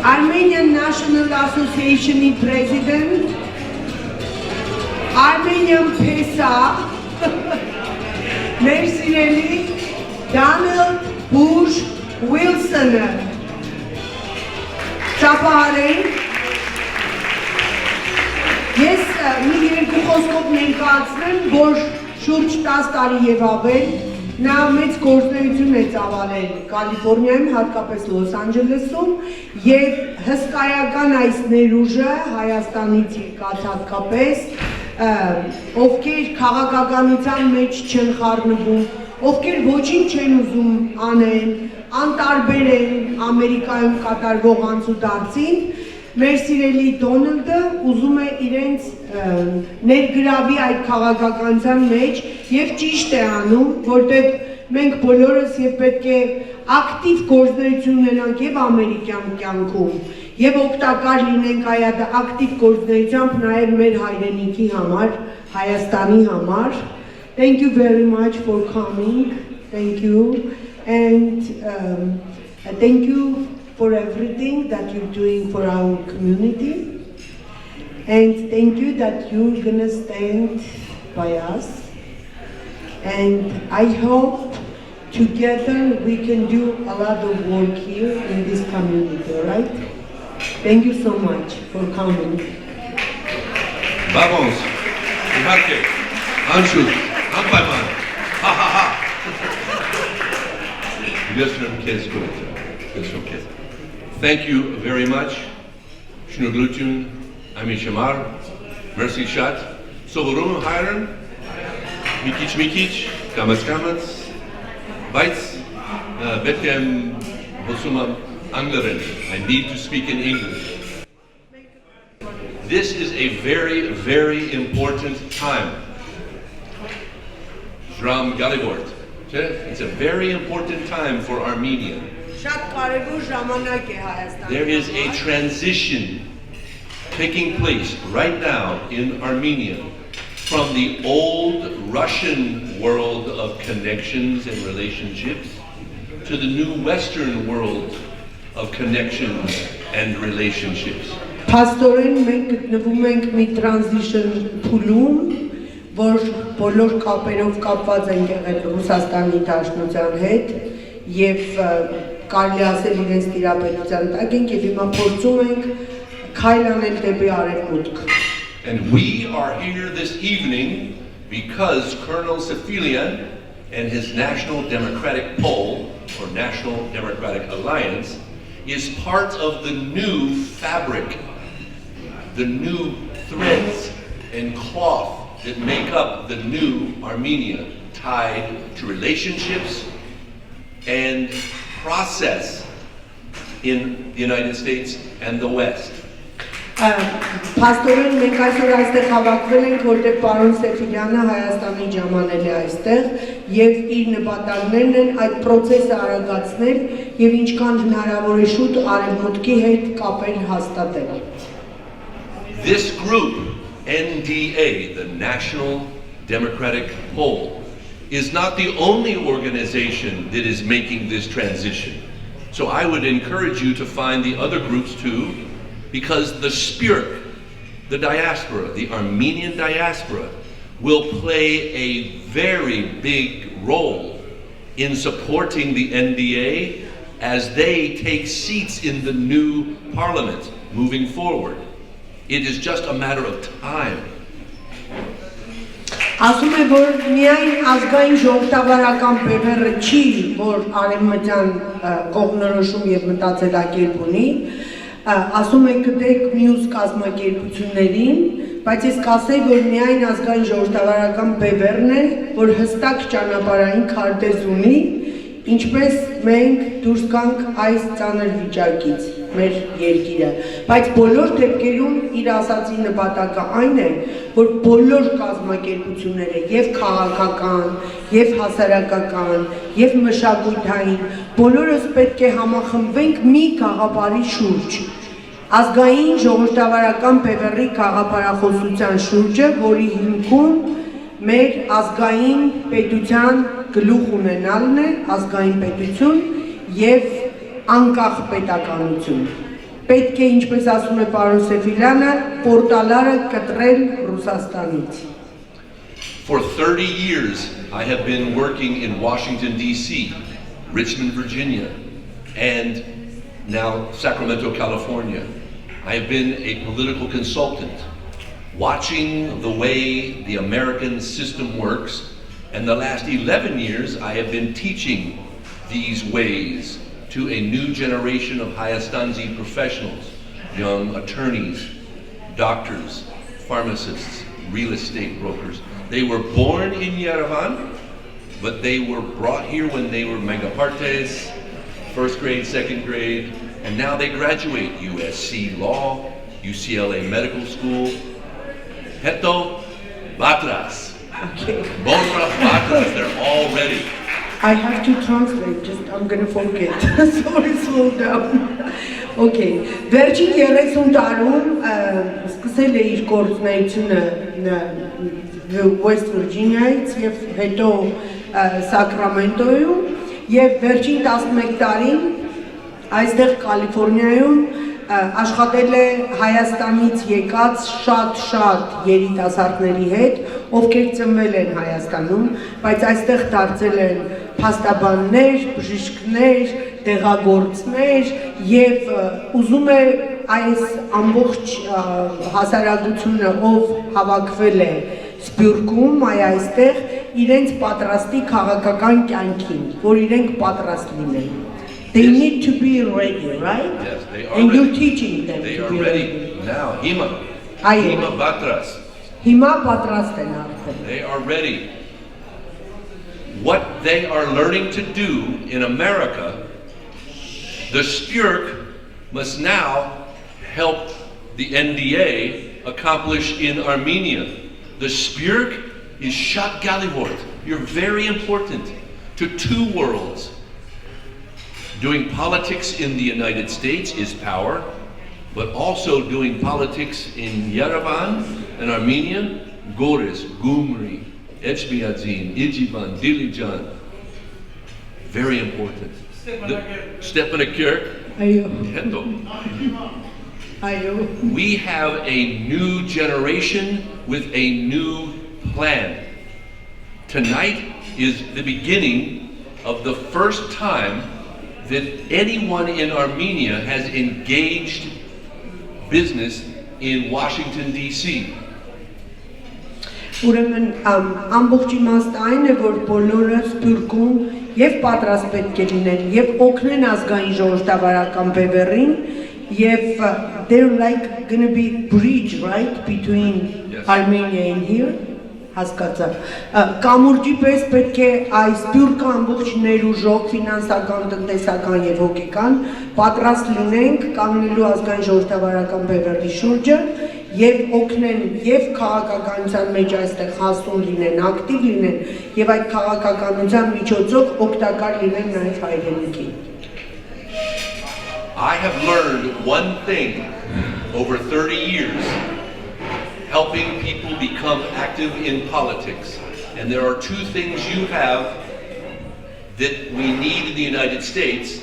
Armenian National Association President, Armenian PESA, Mersineli, Վուդրո Վիլսոնը, Ճապարեն, ես մի երկու խոսքով ներկայացնեմ, որ շուրջ 10 տարի եւ ավել նա մեծ գործունեություն է ծավալել Կալիֆոռնիայում, հատկապես Լոս Անջելեսում եւ հսկայական այս ներուժը Հայաստանից եկած հատկապես ովքեր քաղաքականության մեջ չեն խառնվում, ովքեր ոչինչ չեն ուզում անեն, անտարբեր են Ամերիկայում կատարվող անցուդարձին, մեր սիրելի Դոնալդը ուզում է իրենց ներգրավի այդ քաղաքականության մեջ եւ ճիշտ է անում, որտեղ մենք բոլորս եւ պետք է ակտիվ գործունեություն ունենանք եւ ամերիկյան կյանքում եւ օգտակար լինենք այդ ակտիվ գործունեությամբ նաեւ մեր հայրենիքի համար, Հայաստանի համար. Thank you very much for coming. Thank you. And thank you for everything that you're doing for our community. And thank you that you're gonna stand by us. And I hope together we can do a lot of work here in this community, all right? Thank you so much for coming. Vamos, Marque, Anshu, Ampaman, ha ha ha. Thank you very much. Shnuglutun, Ami Shamar, Mercy Shat, Sovorum Hiram, Mikic, Kamas, Bites, Betkem, Bosuma Angleren. I need to speak in English. This is a very, very important time. Dram Galibort. It's a very important time for Armenia. There is a transition taking place right now in Armenia from the old Russian world of connections and relationships to the new Western world of connections and relationships. Pastorեն մենք գտնվում ենք մի transition փուլում, որ բոլոր կապերով կապված ենք եղել Ռուսաստանի Դաշնության հետ եւ կարելի ասել իրենց տիրապետության տակ ենք եւ հիմա փորձում ենք քայլ անել դեպի արևմուտք. And we are here this evening because Colonel Sefilian and his National Democratic Pole, or National Democratic Alliance, is part of the new fabric, the new threads and cloth that make up the new Armenia, tied to relationships and process in the United States and the West. Pastorեն մենք այսօր այստեղ հավաքվել ենք, որտեղ պարոն Սեֆիլյանը Հայաստանի ժամանել է այստեղ եւ իր նպատակներն են այդ process-ը արագացնել եւ ինչքան հնարավոր է շուտ արևմուտքի հետ կապեր հաստատել. This group, NDA, the National Democratic Pole, is not the only organization that is making this transition. So I would encourage you to find the other groups too, because the spirit, the diaspora, the Armenian diaspora, will play a very big role in supporting the NDA as they take seats in the new parliament moving forward. It is just a matter of time. Ասում է, որ միայն ազգային-ժողովրդավարական բևեռը չի, որ արևմտյան կողմնորոշում եւ մտածելակերպ ունի, ասում եք գտեք մյուս կազմակերպություններին, բայց ես կասեի, որ միայն ազգային-ժողովրդավարական բևեռն է, որ հստակ ճանապարհային քարտեզ ունի, ինչպես մենք դուրս գանք այս ծանր վիճակից, մեր երկիրը, բայց բոլոր դեպքերում իր ասացի նպատակը այն է, որ բոլոր կազմակերպությունները եւ քաղաքական, եւ հասարակական, եւ մշակութային, բոլորս պետք է համախմբվենք մի գաղափարի շուրջ։ Ազգային ժողովրդավարական բևեռի գաղափարախոսության շուրջը, որի հիմքում մեր ազգային պետության գլուխ ունենալն է, ազգային պետություն եւ անկախ պետականություն։ պետք է, ինչպես ասում է պարոն Սեֆիլյանը, պորտալարը կտրել Ռուսաստանից։ For 30 years, I have been working in Washington, D.C., Richmond, Virginia, and now Sacramento, California. I have been a political consultant, watching the way the American system works, and the last 11 years I have been teaching these ways to a new generation of Hayastanzi professionals, young attorneys, doctors, pharmacists, real estate brokers. They were born in Yerevan, but they were brought here when they were megapartes, first grade, second grade, and now they graduate USC Law, UCLA Medical School. Heto Batras. Okay. Bonra Batras, they're all ready. I have to translate, just I'm gonna forget. Sorry, slow down. Okay. Վերջին 30 տարում սկսել է իր գործունեությունը West Virginia-ից եւ հետո Sacramento-ում եւ վերջին 11 տարին այստեղ Կալիֆոռնիայում աշխատել է Հայաստանից եկած շատ երիտասարդների հետ, ովքեր ծնվել են Հայաստանում, բայց այստեղ դարձել են փաստաբաններ, բժիշկներ, տեղագործներ եւ ուզում է այս ամբողջ հասարակությունը, ով հավաքվել է Սփյուռքում, այստեղ իրենց պատրաստի քաղաքական կյանքին, որ իրենք պատրաստ լինեն. They need to be ready, right? Yes, they are and ready. you're teaching them They to are be ready now. Hima Batras. Հիմա պատրաստ են արդեն. They are ready. What they are learning to do in America, the Spjörk must now help the NDA accomplish in Armenia. The Spjörk is Shat Galivort. You're very important to two worlds. Doing politics in the United States is power, but also doing politics in Yerevan and Armenia, Goris, Gumri, Echmiadzin, Ijiban, Dilijan. Very important. Stepanakert. We have a new generation with a new plan. Tonight is the beginning of the first time that anyone in Armenia has engaged business in Washington, D.C. Ուրեմն ամբողջ իմաստը այն է, որ բոլորը Սփյուռքում եւ պատրաստ պետք է լինեն եւ օգնեն ազգային-ժողովրդավարական Բևեռին եւ they're like gonna be bridge, right, between Yes. Armenia and here. Հասկացա։ Կամուրջի պես պետք է այս Սփյուռքը ամբողջ ներուժող, ֆինանսական, տնտեսական եւ հոգեկան պատրաստ լինենք կանգնելու ազգային-ժողովրդավարական Բևեռի շուրջը եւ օգնեն եւ քաղաքականության մեջ այստեղ հասուն լինեն, ակտիվ լինեն եւ այդ քաղաքականության միջոցով օգտակար լինեն նաեւ հայրենիքին։ I have learned one thing over 30 years, helping people become active in politics. And there are two things you have that we need in the United States,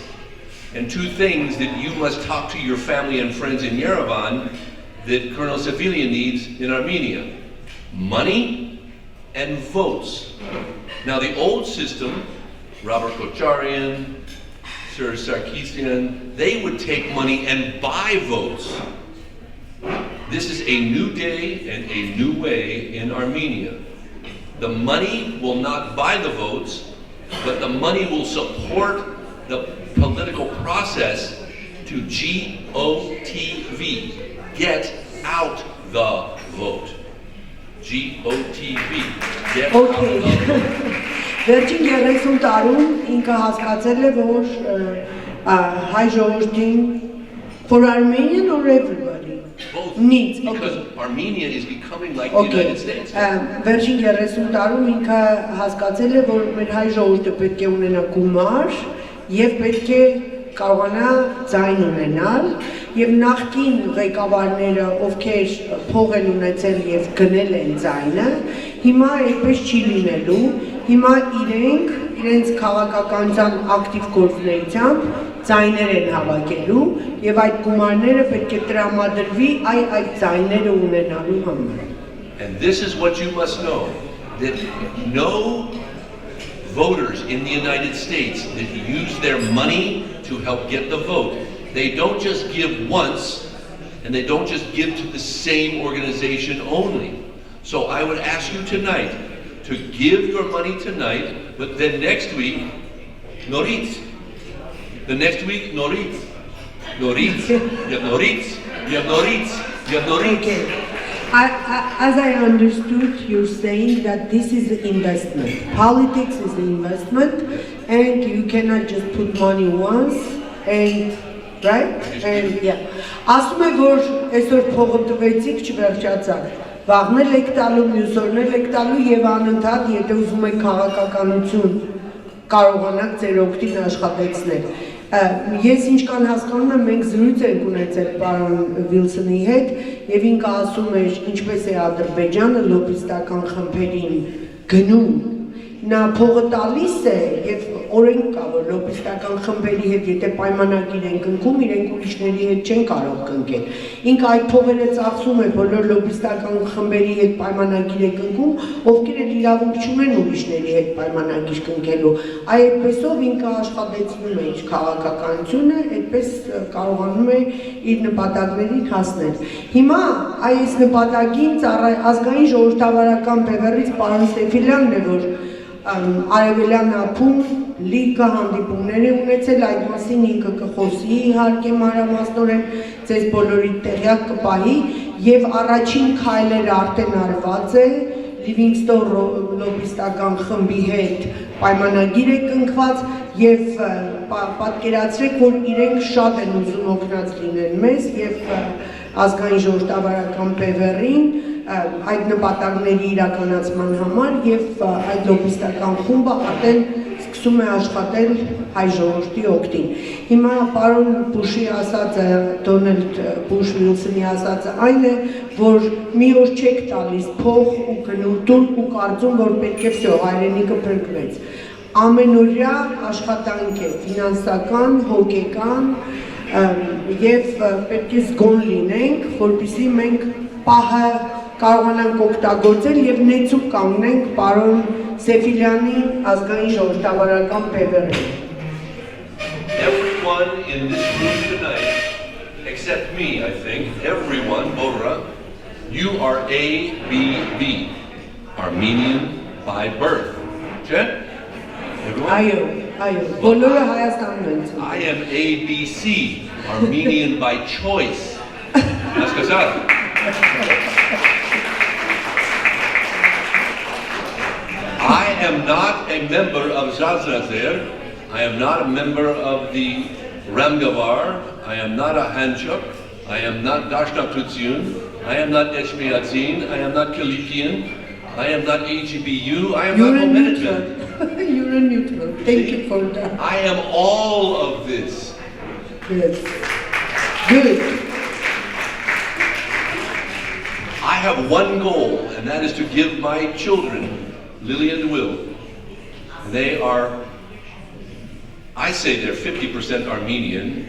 and two things that you must talk to your family and friends in Yerevan that Colonel Sefilian needs in Armenia. Money and votes. Now the old system, Robert Kocharian, Sir Sarkisian, they would take money and buy votes. This is a new day and a new way in Armenia. The money will not buy the votes, but the money will support the political process to GOTV, get out the vote. GOTV, get out the vote. Վերջին 30 տարում ինքը հասկացել է, որ հայ ժողովրդին for Armenian or everybody Both, needs. because Armenia is becoming like the United States. Վերջին 30 տարում ինքը հասկացել է, որ մեր հայ ժողովուրդը պետք է ունենա գումար եւ պետք է կարողանա ձայն ունենալ եւ նախկին ղեկավարները, ովքեր փող են ունեցել եւ գնել են ձայնը, հիմա այդպես չի լինելու, հիմա իրենց քաղաքականության ակտիվ գործունեությամբ ձայներ են հավաքելու եւ այդ գումարները պետք է տրամադրվի այդ ձայները ունենալու համար։ And this is what you must know, that no voters in the United States that use their money to help get the vote, they don't just give once, and they don't just give to the same organization only. So I would ask you tonight to give your money tonight, but then next week, Noritz. The next week, Noritz. Noritz. You have Noritz. You have Noritz. You have Noritz. Okay. As I understood, you're saying that this is an investment. Politics is an investment, and you cannot just put money once, and right? And yeah. Ասում եմ, որ այսօր փողը տվեցիք, չվերջացաք։ Վաղն եք տալու, մյուս օրն եք տալու եւ անընդհատ, եթե ուզում եք քաղաքականություն կարողանաք ձեր օգտին աշխատեցնել։ Ես ինչքան հասկանում եմ, մենք զրույց ենք ունեցել պարոն Վիլսոնի հետ եւ ինքը ասում էր, ինչպես է Ադրբեջանը լոբիստական խմբերին գնում, նա փողը տալիս է եւ օրենք կա, որ լոբիստական խմբերի հետ եթե պայմանագիր են կնքում, իրենք ուրիշների հետ չեն կարող կնքել։ Ինքը այդ փողերը ծախսում է բոլոր լոբիստական խմբերի հետ պայմանագիր է կնքում, ովքեր էլ իրավունք չունեն ուրիշների հետ պայմանագիր կնքելու։ Այդպեսով ինքը աշխատեցնում է իր քաղաքականությունը, այդպես կարողանում է իր նպատակներին հասնել։ Հիմա այս նպատակին ազգային ժողովրդավարական բևեռից պարոն Սեֆիլյանն է, որ Արևելյան ափում լիքը հանդիպումներ է ունեցել, այդ մասին ինքը կխոսի իհարկե մանրամասնորեն, ձեզ բոլորի տեղյակ կպահի եւ առաջին քայլերը արդեն արված է, Լիվինգստոն լոբիստական խմբի հետ պայմանագիր է կնքված եւ պատկերացրեք, որ իրենք շատ են ուզում օգնած լինեն մեզ եւ ազգային ժողովրդավարական բևեռին այդ նպատակների իրականացման համար եւ այդ լոբիստական խումբը արդեն սկսում է աշխատել հայ ժողովրդի օգտին։ Հիմա պարոն Բուշի ասածը, Դոնալդ Բուշ Վիլսոնի ասածը այն է, որ մի օր չեք տալիս փող ու գնորդում ու կարծում, որ պետք է վсё հայրենիքը փրկվեց։ Ամենօրյա աշխատանք է, ֆինանսական, հոգեկան եւ պետք է զգոն լինենք, որպեսզի մենք պահը կարողանանք օգտագործել եւ նեցուկ կանգնենք պարոն Սեֆիլյանի ազգային ժողովրդավարական բևեռին։ Everyone in this room tonight, except me, I think, everyone, Bora, you are ABB, Armenian by birth. Okay? Այո, բոլորը Հայաստանն են։ I am ABC, Armenian by choice. Ասկասա։ I am not a member of Sasna Tsrer. I am not a member of the Ramgavar. I am not a Hanchuk. I am not Dashnaktutsyun. I am not Eshmiatzin. I am not Kilikian. I am not AGBU. I am not Mohammedan. You're a neutral. Thank you for that. I am all of this. Yes. Good. I have one goal, and that is to give my children, Lily and Will, they are, I say they're 50% Armenian,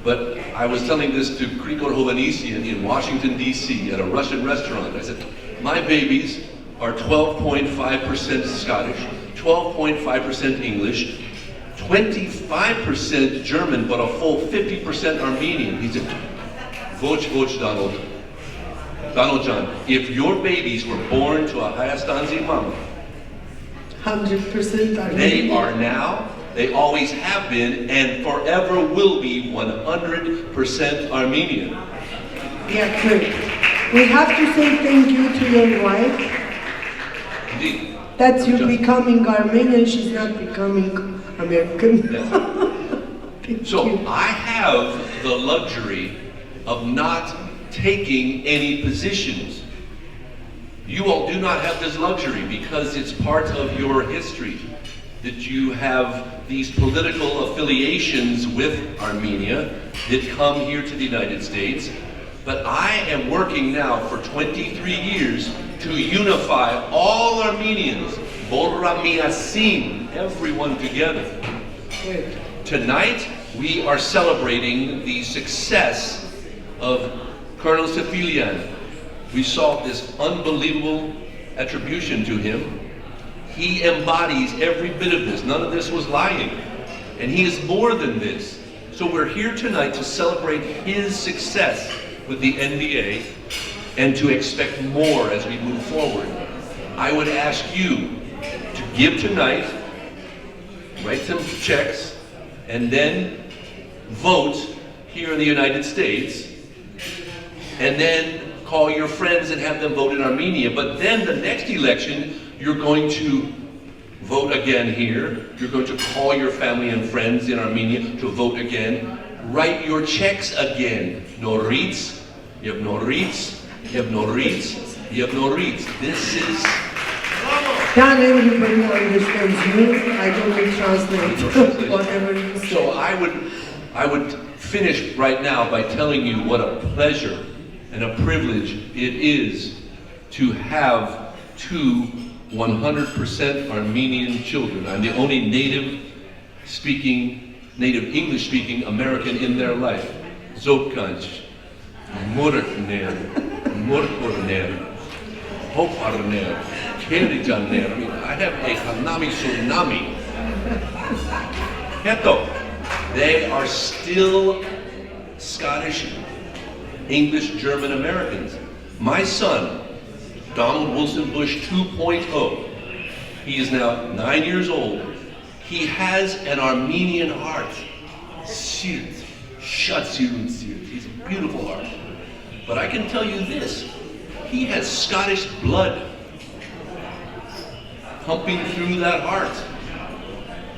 but I was telling this to Krikor Hovanesian in Washington, D.C. at a Russian restaurant. I said, my babies are 12.5% Scottish, 12.5% English, 25% German, but a full 50% Armenian. He said, Voch, Donald John, if your babies were born to a Hayastanzi mama, 100% Armenian. They are now, they always have been, and forever will be 100% Armenian. Yeah, good. We have to say thank you to your wife. Indeed. That's you becoming Armenian, she's not becoming American. Yes. So you. I have the luxury of not taking any positions. You all do not have this luxury because it's part of your history that you have these political affiliations with Armenia that come here to the United States. But I am working now for 23 years to unify all Armenians, Boramiasin, everyone together. Good. Tonight, we are celebrating the success of Colonel Sefilian. We saw this unbelievable attribution to him. He embodies every bit of this. None of this was lying. And he is more than this. So we're here tonight to celebrate his success with the NDA and to expect more as we move forward. I would ask you to give tonight, write some checks, and then vote here in the United States, and then call your friends and have them vote in Armenia. But then the next election, you're going to vote again here. You're going to call your family and friends in Armenia to vote again. Write your checks again. Noritz, you have Noritz, you have Noritz, you have Noritz. This is... Can everybody understands me? I don't translate whatever you say. So I would finish right now by telling you what a pleasure and a privilege it is to have two 100% Armenian children. I'm the only native English speaking American in their life. Zokanch, Murkner, Murkorner, Hoparner, Kerijaner. I mean, I have a Hanami tsunami. Heto, they are still Scottish, English, German Americans. My son, Donald Wilson Bush 2.0, he is now 9 years old. He has an Armenian heart. Sirt, Shatsirut Sirt. He's a beautiful heart. But I can tell you this, he has Scottish blood pumping through that heart.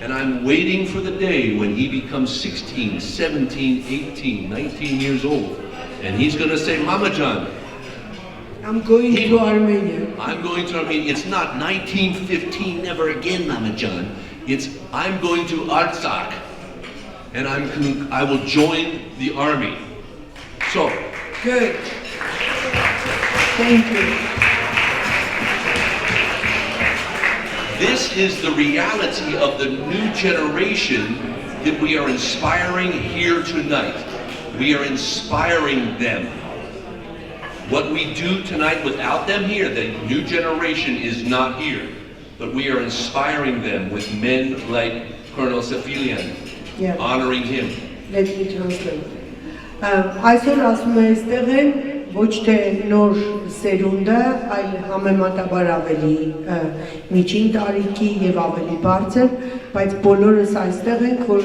And I'm waiting for the day when he becomes 16, 17, 18, 19 years old. And he's going to say, Mama John, I'm going to Armenia. I'm going to Armenia. It's not 1915, never again, Mama John. It's I'm going to Artsakh, and I will join the army. So, good. Thank you. This is the reality of the new generation that we are inspiring here tonight. We are inspiring them. What we do tonight without them here, the new generation is not here. But we are inspiring them with men like Colonel Sefilian, honoring him. Let me translate. Այսօր ասում է այստեղ են ոչ թե նոր սերունդը, այլ համեմատաբար ավելի միջին տարիքի եւ ավելի բարձր, բայց բոլորս այստեղ ենք, որ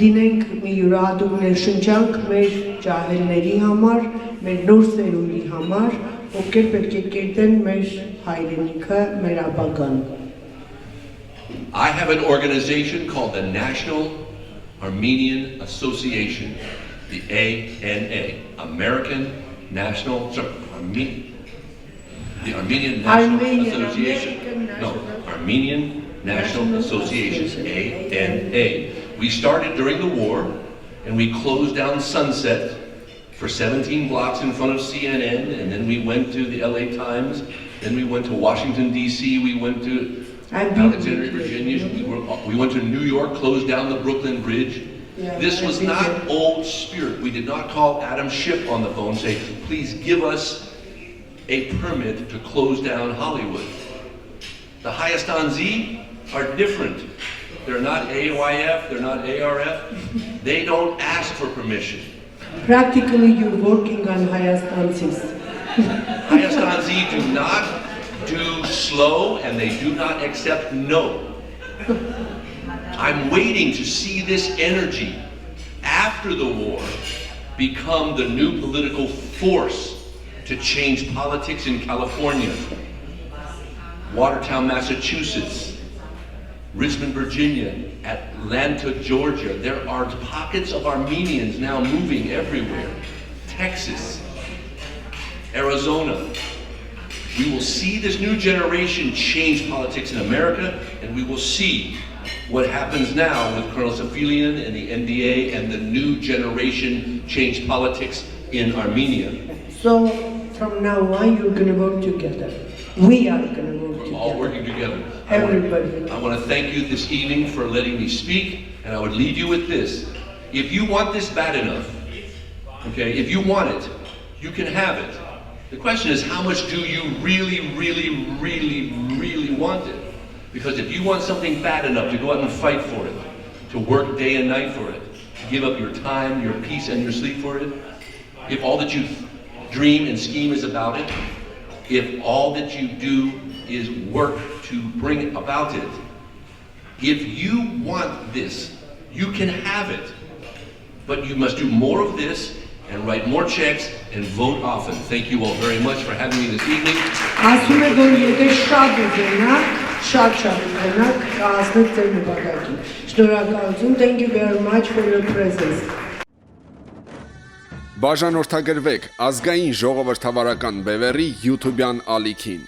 լինենք մի յուրահատուկ ներշնչանք մեր ջահելների համար, մեր նոր սերունդի համար, ովքեր պետք է կերտեն մեր հայրենիքը, մեր ապագան։ I have an organization called the National Armenian Association, the ANA, American National, sorry, the Armenian National Association. No, Armenian National Association, ANA. We started during the war, and we closed down Sunset for 17 blocks in front of CNN, and then we went to the LA Times, then we went to Washington, D.C., we went to Alexandria, Virginia, we went to New York, closed down the Brooklyn Bridge. This was not old spirit. We did not call Adam Schiff on the phone and say, please give us a permit to close down Hollywood. The Hayastan Z are different. They're not AYF, they're not ARF. They don't ask for permission. Practically, you're working on Hayastan Z. Hayastan Z do not do slow, and they do not accept no. I'm waiting to see this energy after the war become the new political force to change politics in California, Watertown, Massachusetts, Richmond, Virginia, Atlanta, Georgia. There are pockets of Armenians now moving everywhere. Texas, Arizona. We will see this new generation change politics in America, and we will see what happens now with Colonel Sefilian and the NDA and the new generation change politics in Armenia. So from now on, you're going to work together. We are going to work together. All working together. Everybody. I want to thank you this evening for letting me speak, and I would leave you with this. If you want this bad enough, okay, if you want it, you can have it. The question is, how much do you really want it? Because if you want something bad enough to go out and fight for it, to work day and night for it, to give up your time, your peace, and your sleep for it, if all that you dream and scheme is about it, if all that you do is work to bring about it, if you want this, you can have it. But you must do more of this and write more checks and vote often. Thank you all very much for having me this evening. Ասում է, որ եթե շատ ուզենաք, շատ ուզենաք, կհասնեք ձեր նպատակին։ Շնորհակալություն. Thank you very much for your presence. Բաժանորդագրվեք ազգային ժողովրդավարական բևեռի YouTube-յան ալիքին։